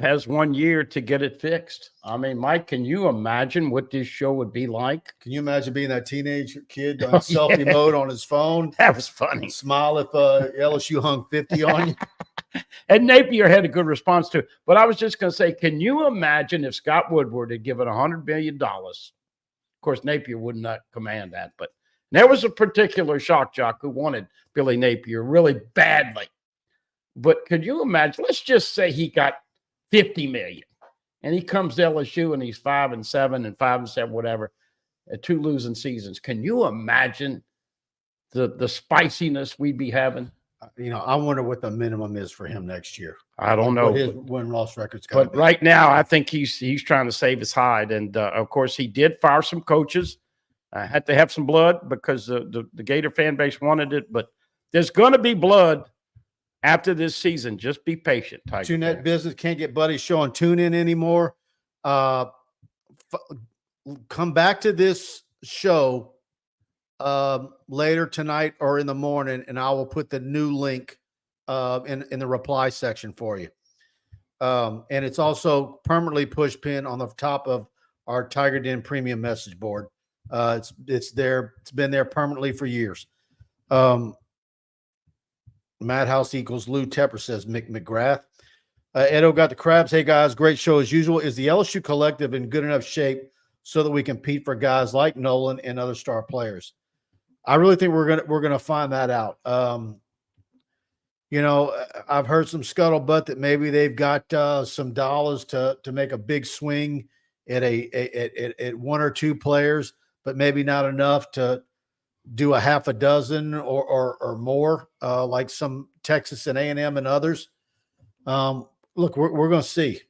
has 1 year to get it fixed. I mean, Mike, can you imagine what this show would be like? Can you imagine being that teenage kid on selfie mode on his phone? That was funny. Smile if LSU hung 50 on you. And Napier had a good response to it. But I was just going to say, can you imagine if Scott Woodward had given $100 million? Of course, Napier would not command that. But there was a particular shock jock who wanted Billy Napier really badly. But could you imagine? Let's just say he got $50 million, and he comes to LSU and he's 5-7 and 5-7, whatever, 2 losing seasons. Can you imagine the spiciness we'd be having? You know, I wonder what the minimum is for him next year. I don't know. What his win-loss record's But right now, I think he's trying to save his hide, and of course, he did fire some coaches. Had to have some blood because the Gator fan base wanted it. But there's going to be blood after this season. Just be patient, Tiger. TuneNet Business can't get Buddy Show on TuneIn anymore. Come back to this show later tonight or in the morning, and I will put the new link in the reply section for you. And it's also permanently push pin on the top of our Tiger Den premium message board. It's there. It's been there permanently for years. Madhouse equals Lou Tepper, says Mick McGrath. Edo got the crabs. Hey guys, great show as usual. Is the LSU collective in good enough shape so that we compete for guys like Nolan and other star players? I really think we're gonna find that out. You know, I've heard some scuttlebutt that maybe they've got some dollars to make a big swing at at 1 or 2 players, but maybe not enough to do a half a dozen or more, like some Texas and A&M and others. Look, we're going to see.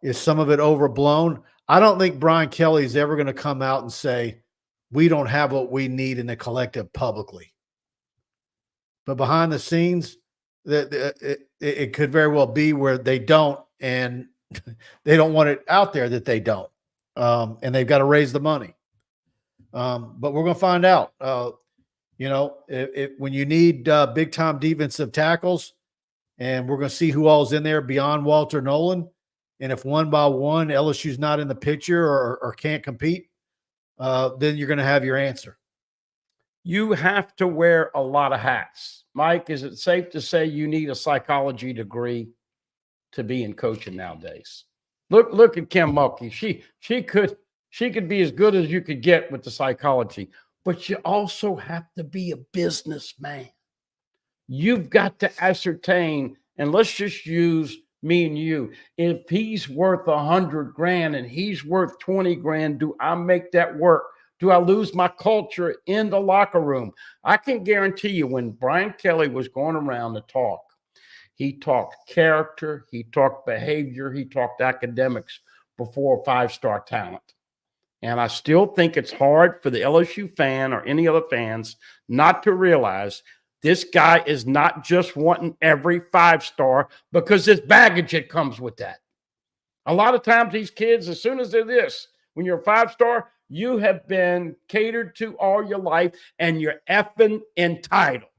Is some of it overblown? I don't think Brian Kelly is ever going to come out and say, we don't have what we need in the collective publicly. But behind the scenes, it could very well be where they don't, and they don't want it out there that they don't. And they've got to raise the money. But we're going to find out. You know, when you need big time defensive tackles, and we're going to see who all's in there beyond Walter Nolan. And if one by one LSU's not in the picture or can't compete, then you're going to have your answer. You have to wear a lot of hats. Mike, is it safe to say you need a psychology degree to be in coaching nowadays? Look at Kim Mulkey. She could be as good as you could get with the psychology, but you also have to be a businessman. You've got to ascertain, and let's just use me and you. If he's worth $100,000 and he's worth $20,000, do I make that work? Do I lose my culture in the locker room? I can guarantee you when Brian Kelly was going around to talk, he talked character, he talked behavior, he talked academics before 5-star talent. And I still think it's hard for the LSU fan or any other fans not to realize this guy is not just wanting every 5-star because there's baggage that comes with that. A lot of times these kids, as soon as they're this, when you're a 5-star, you have been catered to all your life and you're effing entitled.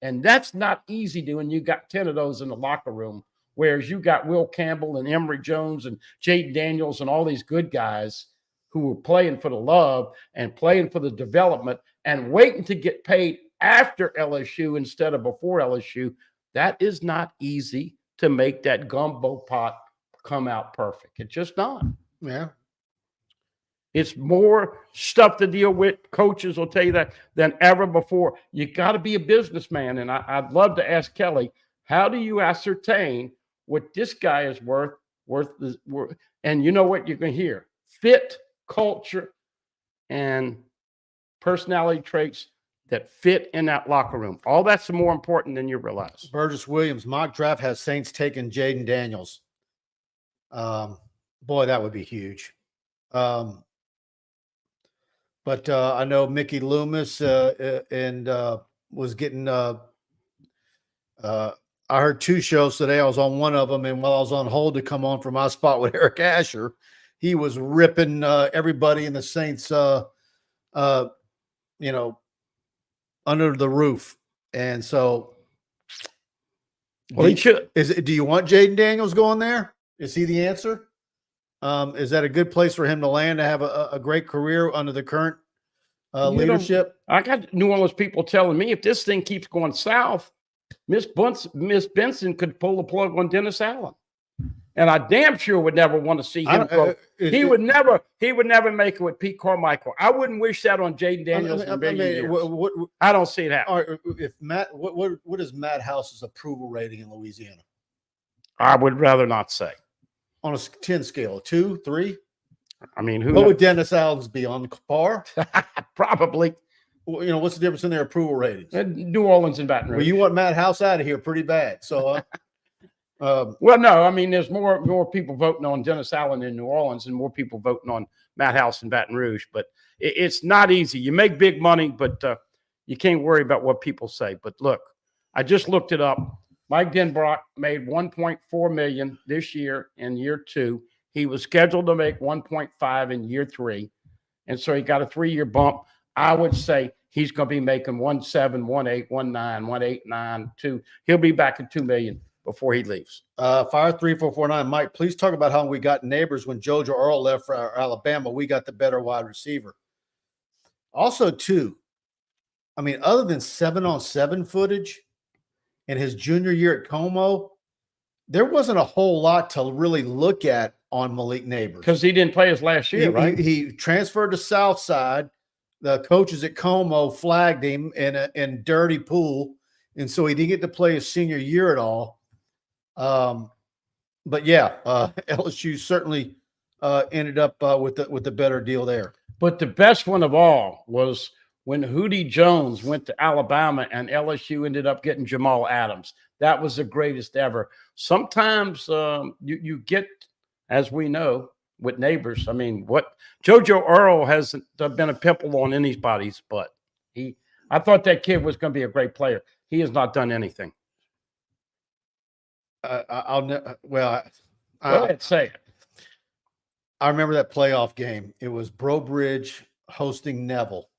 And that's not easy to when you got 10 of those in the locker room, whereas you got Will Campbell and Emory Jones and Jaden Daniels and all these good guys who were playing for the love and playing for the development and waiting to get paid after LSU instead of before LSU. That is not easy to make that gumbo pot come out perfect. It's just not. Yeah. It's more stuff to deal with. Coaches will tell you that than ever before. You got to be a businessman. And I'd love to ask Kelly, how do you ascertain what this guy is worth? And you know what you're going to hear? Fit, culture, and personality traits that fit in that locker room. All that's more important than you realize. Burgess Williams, mock draft has Saints taking Jaden Daniels. Boy, that would be huge. But I know Mickey Loomis and was getting. I heard 2 shows today. I was on one of them, and while I was on hold to come on for my spot with Eric Asher, he was ripping everybody in the Saints, under the roof. And so, well, he should. Do you want Jaden Daniels going there? Is he the answer? Is that a good place for him to land to have a great career under the current leadership? I got New Orleans people telling me if this thing keeps going south, Miss Benson could pull the plug on Dennis Allen, and I damn sure would never want to see him go. He would never make it with Pete Carmichael. I wouldn't wish that on Jaden Daniels in a million years. I don't see it happening. If Matt, what is Matt House's approval rating in Louisiana? I would rather not say. On a 10 scale, 2, 3. I mean, what would Dennis Allen's be, on par? Probably. Well, what's the difference in their approval ratings? New Orleans and Baton Rouge. Well, you want Matt House out of here pretty bad. So, well, no, I mean, there's more people voting on Dennis Allen in New Orleans and more people voting on Matt House in Baton Rouge. But it's not easy. You make big money, but you can't worry about what people say. But look, I just looked it up. Mike Denbrock made $1.4 million this year in year 2. He was scheduled to make $1.5 in year 3, and so he got a 3-year bump. I would say he's going to be making 1.7, 1.8, 1.9, 1.8, 9, 2. He'll be back at $2 million before he leaves. Fire 3449. Mike, please talk about how we got neighbors when JoJo Earl left for Alabama. We got the better wide receiver. Also, too, I mean, other than 7-on-7 footage in his junior year at Como, there wasn't a whole lot to really look at on Malik Neighbors. Because he didn't play his last year, right? He transferred to Southside. The coaches at Como flagged him in dirty pool, and so he didn't get to play his senior year at all. But yeah, LSU certainly ended up with the better deal there. But the best one of all was when Hootie Jones went to Alabama and LSU ended up getting Jamal Adams. That was the greatest ever. Sometimes you get, as we know, with Neighbors. I mean, what JoJo Earl hasn't been a pimple on anybody's butt. I thought that kid was going to be a great player. He has not done anything. Go ahead, say it. I remember that playoff game. It was Brobridge hosting Neville,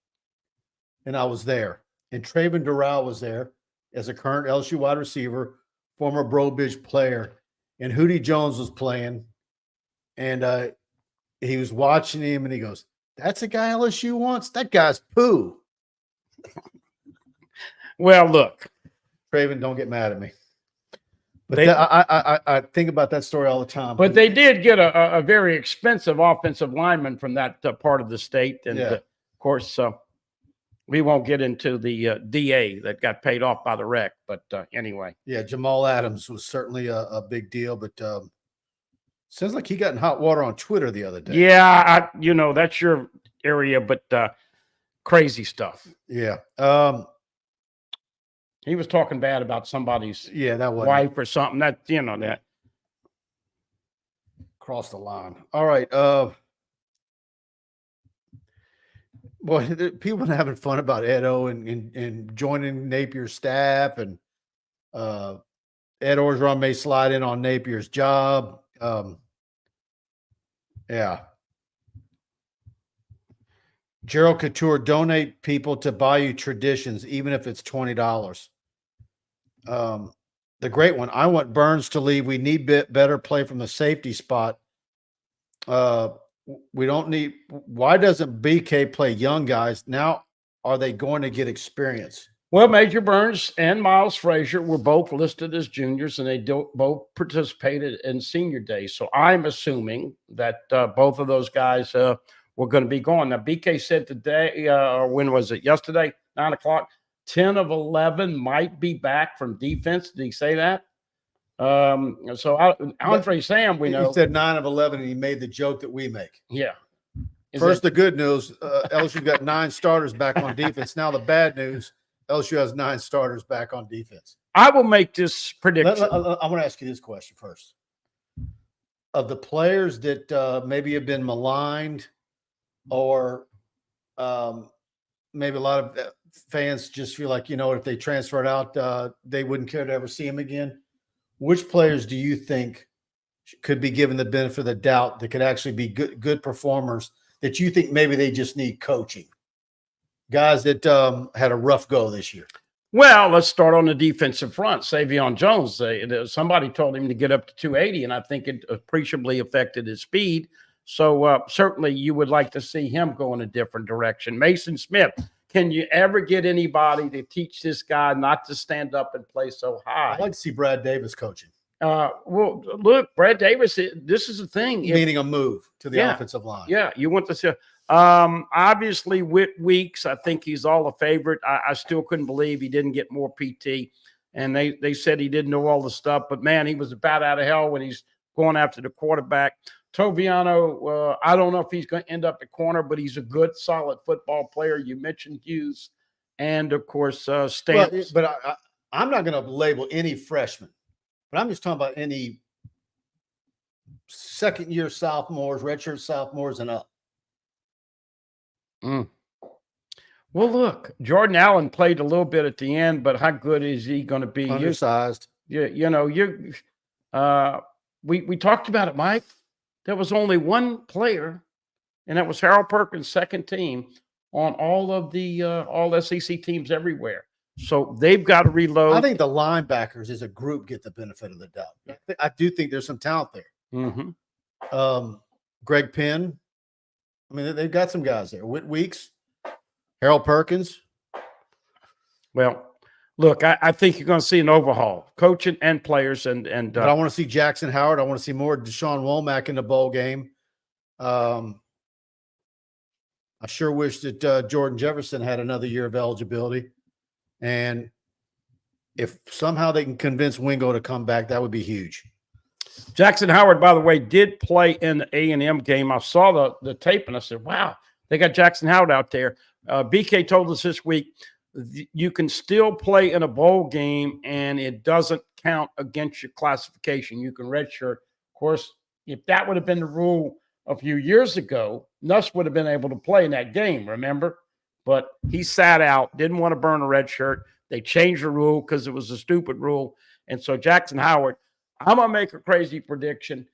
and I was there. And Traven Doral was there as a current LSU wide receiver, former Brobridge player, and Hootie Jones was playing. And he was watching him, and he goes, "That's a guy LSU wants? That guy's poo." Well, look. Traven, don't get mad at me. But I think about that story all the time. But they did get a very expensive offensive lineman from that part of the state. And, of course, we won't get into the DA that got paid off by the wreck. But anyway. Yeah, Jamal Adams was certainly a big deal. But sounds like he got in hot water on Twitter the other day. Yeah, that's your area, but crazy stuff. Yeah. He was talking bad about somebody's that wife or something. That that crossed the line. All right. Boy, people been having fun about Edo and joining Napier's staff, and Ed Orgeron may slide in on Napier's job. Yeah. Gerald Couture, donate people to Bayou Traditions, even if it's $20. The great one. I want Burns to leave. We need better play from the safety spot. We don't need. Why doesn't BK play young guys? Now, are they going to get experience? Well, Major Burns and Miles Frazier were both listed as juniors, and they both participated in senior day. So I'm assuming that both of those guys were going to be gone. Now, BK said today, or when was it? Yesterday, 9 o'clock, 10 of 11 might be back from defense. Did he say that? Andre Sam, we know. He said 9 of 11, and he made the joke that we make. Yeah. The good news, LSU got 9 starters back on defense. Now the bad news, LSU has 9 starters back on defense. I will make this prediction. I want to ask you this question first. of the players that maybe have been maligned, or maybe a lot of fans just feel like, if they transferred out, they wouldn't care to ever see him again. Which players do you think could be given the benefit of the doubt that could actually be good performers that you think maybe they just need coaching? Guys that had a rough go this year. Well, let's start on the defensive front. Savion Jones, somebody told him to get up to 280, and I think it appreciably affected his speed. So certainly you would like to see him go in a different direction. Mason Smith, can you ever get anybody to teach this guy not to stand up and play so high? I'd like to see Brad Davis coaching. Well, look, Brad Davis, this is the thing. Meaning a move to the offensive line. Yeah, you want to see. Obviously, Whit Weeks, I think he's all a favorite. I still couldn't believe he didn't get more PT. And they said he didn't know all the stuff. But, man, he was a bat out of hell when he's going after the quarterback. Toviano, I don't know if he's going to end up at corner, but he's a good, solid football player. You mentioned Hughes and, of course, Stamps. But I'm not going to label any freshman. But I'm just talking about any second-year sophomores, redshirt sophomores, and up. Well, look, Jordan Allen played a little bit at the end, but how good is he going to be? Undersized. We talked about it, Mike. There was only one player, and that was Harold Perkins' second team on all of the all SEC teams everywhere. So they've got to reload. I think the linebackers as a group get the benefit of the doubt. I do think there's some talent there. Mm-hmm. Greg Penn. I mean, they've got some guys there. Whit Weeks, Harold Perkins. Well, look, I think you're going to see an overhaul, coaching and players. But I want to see Jackson Howard. I want to see more Deshaun Womack in the bowl game. I sure wish that Jordan Jefferson had another year of eligibility. And if somehow they can convince Wingo to come back, that would be huge. Jackson Howard, by the way, did play in the A&M game. I saw the tape, and I said, wow, they got Jackson Howard out there. BK told us this week, you can still play in a bowl game, and it doesn't count against your classification. You can redshirt. Of course, if that would have been the rule a few years ago, Nuss would have been able to play in that game, remember? But he sat out, didn't want to burn a red shirt. They changed the rule because it was a stupid rule. And so Jackson Howard, I'm going to make a crazy prediction.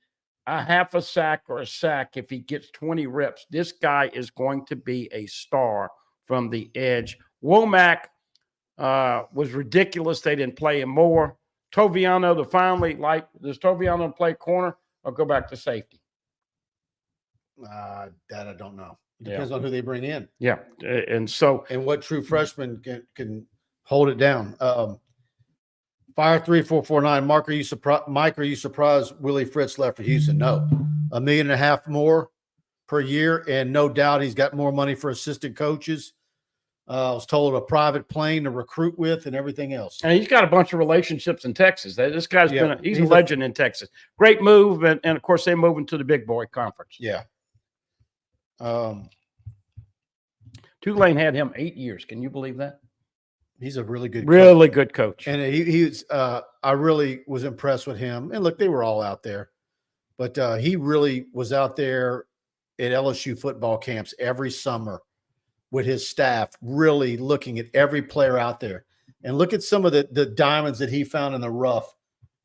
A half a sack or a sack if he gets 20 reps. This guy is going to be a star from the edge. Womack was ridiculous. They didn't play him more. Toviano, does Toviano play corner or go back to safety? That I don't know. Depends on who they bring in. Yeah, and what true freshman can hold it down. Fire 3449. Mike, are you surprised Willie Fritz left for Houston? No. $1.5 million more per year, and no doubt he's got more money for assistant coaches. I was told a private plane to recruit with and everything else. And he's got a bunch of relationships in Texas. This guy's he's a legend in Texas. Great move, and of course they're moving to the big boy conference. Yeah. Tulane had him 8 years. Can you believe that? He's a really good coach. And he's I really was impressed with him. And look, they were all out there. But he really was out there at LSU football camps every summer with his staff, really looking at every player out there. And look at some of the diamonds that he found in the rough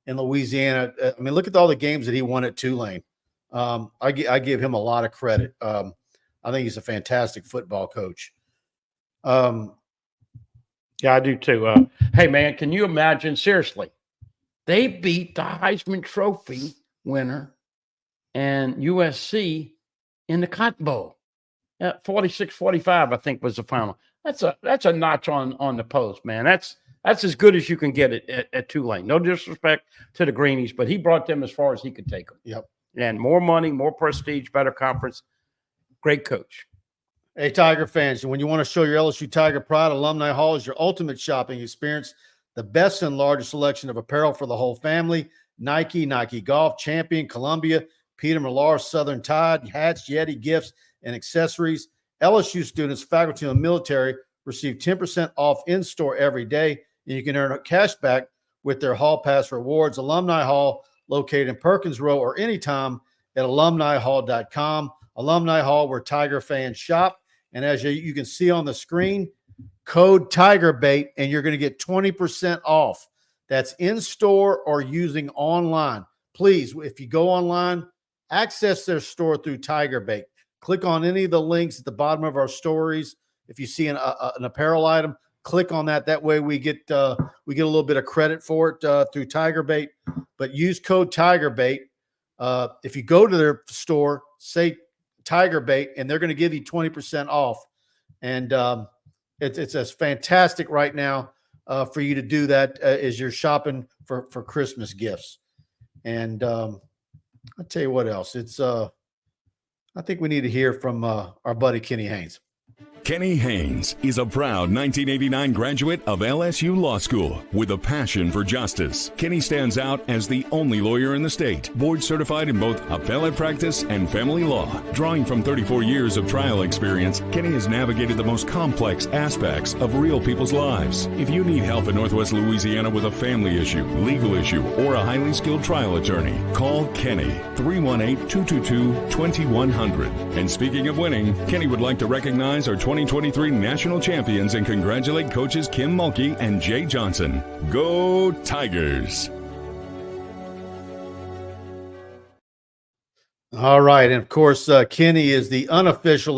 in Louisiana. I mean, look at all the games that he won at Tulane. I give him a lot of credit. I think he's a fantastic football coach. Yeah, I do too. Hey, man, can you imagine? Seriously, they beat the Heisman Trophy winner and USC in the Cotton Bowl. 46-45, I think, was the final. That's a notch on the post, man. That's as good as you can get at Tulane. No disrespect to the Greenies, but he brought them as far as he could take them. Yep. And more money, more prestige, better conference. Great coach. Hey, Tiger fans, when you want to show your LSU Tiger pride, Alumni Hall is your ultimate shopping experience. The best and largest selection of apparel for the whole family. Nike, Nike Golf, Champion, Columbia, Peter Millar, Southern Tide, hats, Yeti gifts, and accessories. LSU students, faculty, and military receive 10% off in-store every day, and you can earn cash back with their Hall Pass rewards. Alumni Hall, located in Perkins Row, or anytime at alumnihall.com. Alumni Hall, where Tiger fans shop. And as you can see on the screen, code TigerBait, and you're going to get 20% off. That's in store or using online. Please, if you go online, access their store through TigerBait. Click on any of the links at the bottom of our stories. If you see an apparel item, click on that. That way we get a little bit of credit for it through TigerBait. But use code TigerBait. If you go to their store, say TigerBait, and they're going to give you 20% off. And it's as fantastic right now for you to do that as you're shopping for Christmas gifts. And I'll tell you what else. I think we need to hear from our buddy Kenny Haynes. Kenny Haynes is a proud 1989 graduate of LSU Law School with a passion for justice. Kenny stands out as the only lawyer in the state, board certified in both appellate practice and family law. Drawing from 34 years of trial experience, Kenny has navigated the most complex aspects of real people's lives. If you need help in Northwest Louisiana with a family issue, legal issue, or a highly skilled trial attorney, call Kenny, 318-222-2100. And speaking of winning, Kenny would like to recognize our 2023 national champions and congratulate coaches Kim Mulkey and Jay Johnson. Go Tigers! All right. And of course, Kenny is the official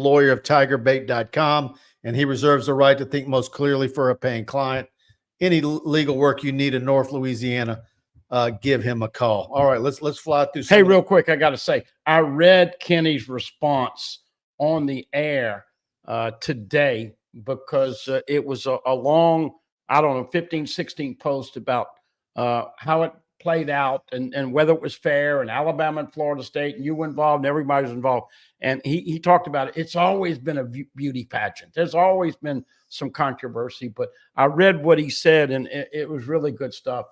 lawyer of TigerBait.com, and he reserves the right to think most clearly for a paying client. Any legal work you need in North Louisiana, give him a call. All right, let's fly through. Hey, real quick, I got to say, I read Kenny's response on the air today because it was a long, 15, 16 post about how it played out and whether it was fair, and Alabama and Florida State, and you were involved and everybody was involved. And he talked about it. It's always been a beauty pageant. There's always been some controversy, but I read what he said, and it was really good stuff.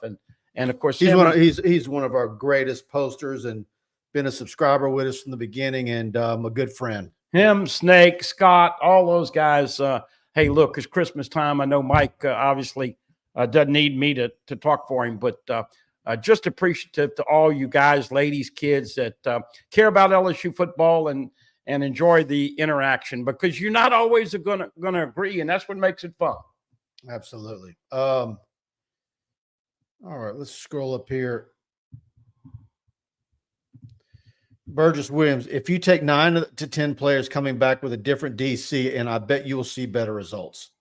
And of course, he's one of our greatest posters and been a subscriber with us from the beginning, and a good friend. Him, Snake, Scott, all those guys. Hey, look, it's Christmas time. I know Mike obviously doesn't need me to talk for him, but just appreciative to all you guys, ladies, kids that care about LSU football and enjoy the interaction, because you're not always going to agree, and that's what makes it fun. Absolutely. All right, let's scroll up here. Burgess Williams, if you take 9 to 10 players coming back with a different DC, and I bet you will see better results.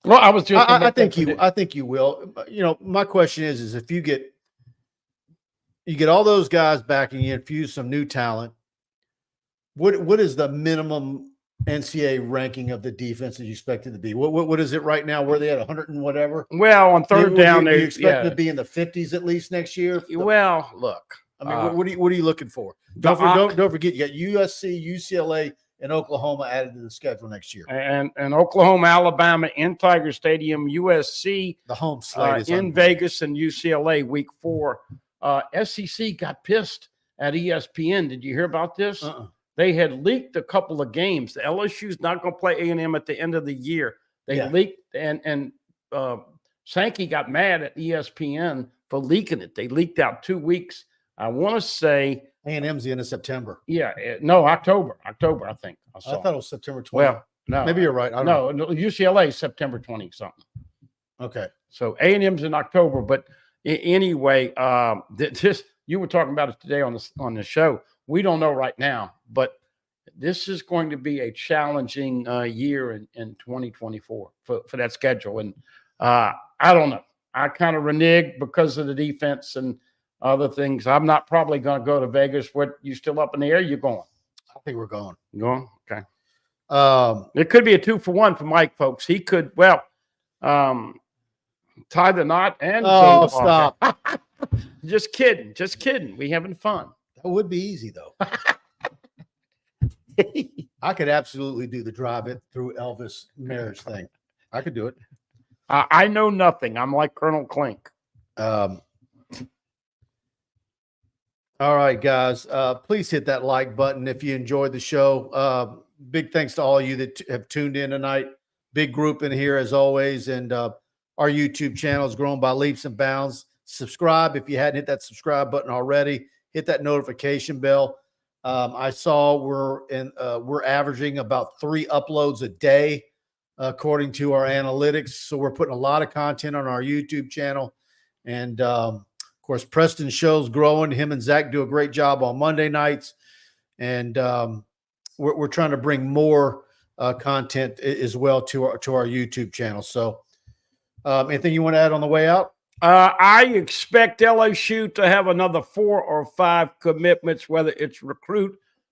Well, I was just I think you will. You know, my question is if you get all those guys back and you infuse some new talent, what is the minimum NCAA ranking of the defense that you expect it to be? What is it right now? Where they at 100 and whatever? Well, on third down, you expect it to be in the 50s at least next year? Well, look. I mean, what are you looking for? Don't forget, you got USC, UCLA, and Oklahoma added to the schedule next year. And Oklahoma, Alabama in Tiger Stadium, USC, the home slate is in Vegas, and UCLA week 4. SEC got pissed at ESPN. Did you hear about this? They had leaked a couple of games. The LSU's not going to play A&M at the end of the year. They leaked, and Sankey got mad at ESPN for leaking it. They leaked out 2 weeks. I want to say A&M's the end of September. Yeah, no, October, I think. I thought it was September 20th. Well, no, maybe you're right. No, UCLA is September 20 something. Okay, so A&M's in October. But anyway, this you were talking about it today on the show. We don't know right now, but this is going to be a challenging year in 2024 for that schedule. And I don't know. I kind of reneged because of the defense and other things. I'm not probably going to go to Vegas. What, you still up in the air? You going? I think we're going. You going? Okay. It could be a 2-for-1 for Mike, folks. He could, tie the knot and stop. Just kidding. We having fun. That would be easy though. I could absolutely do the drive it through Elvis marriage thing. I could do it. I know nothing. I'm like Colonel Klink. All right, guys, please hit that like button if you enjoyed the show. Big thanks to all of you that have tuned in tonight. Big group in here as always. And our YouTube channel is growing by leaps and bounds. Subscribe if you hadn't hit that subscribe button already. Hit that notification bell. I saw we're averaging about 3 uploads a day, according to our analytics. So we're putting a lot of content on our YouTube channel. And of course, Preston's show's growing. Him and Zach do a great job on Monday nights. And we're trying to bring more content as well to our YouTube channel. So anything you want to add on the way out? I expect LSU to have another 4 or 5 commitments, whether it's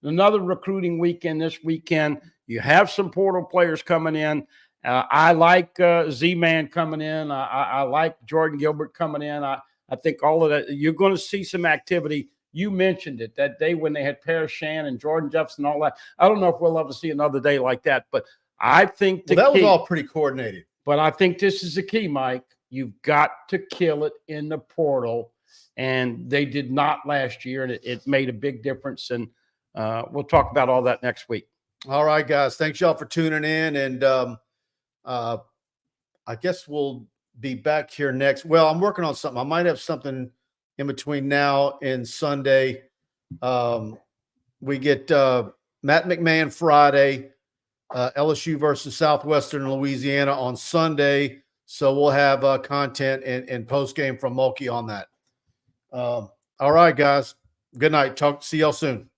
another recruiting weekend this weekend. You have some portal players coming in. I like Z-Man coming in. I like Jordan Gilbert coming in. I think all of that, you're going to see some activity. You mentioned it that day when they had Paris Shan and Jordan Jefferson and all that. I don't know if we'll ever see another day like that, but I think that was all pretty coordinated. But I think this is the key, Mike. You've got to kill it in the portal, and they did not last year, and it made a big difference. And we'll talk about all that next week. All right, guys. Thanks, y'all, for tuning in. And I guess we'll be back here next. Well, I'm working on something. I might have something in between now and Sunday. We get Matt McMahon Friday, LSU versus Southwestern Louisiana on Sunday. So we'll have content and post game from Mulkey on that. All right, guys. Good night. See y'all soon.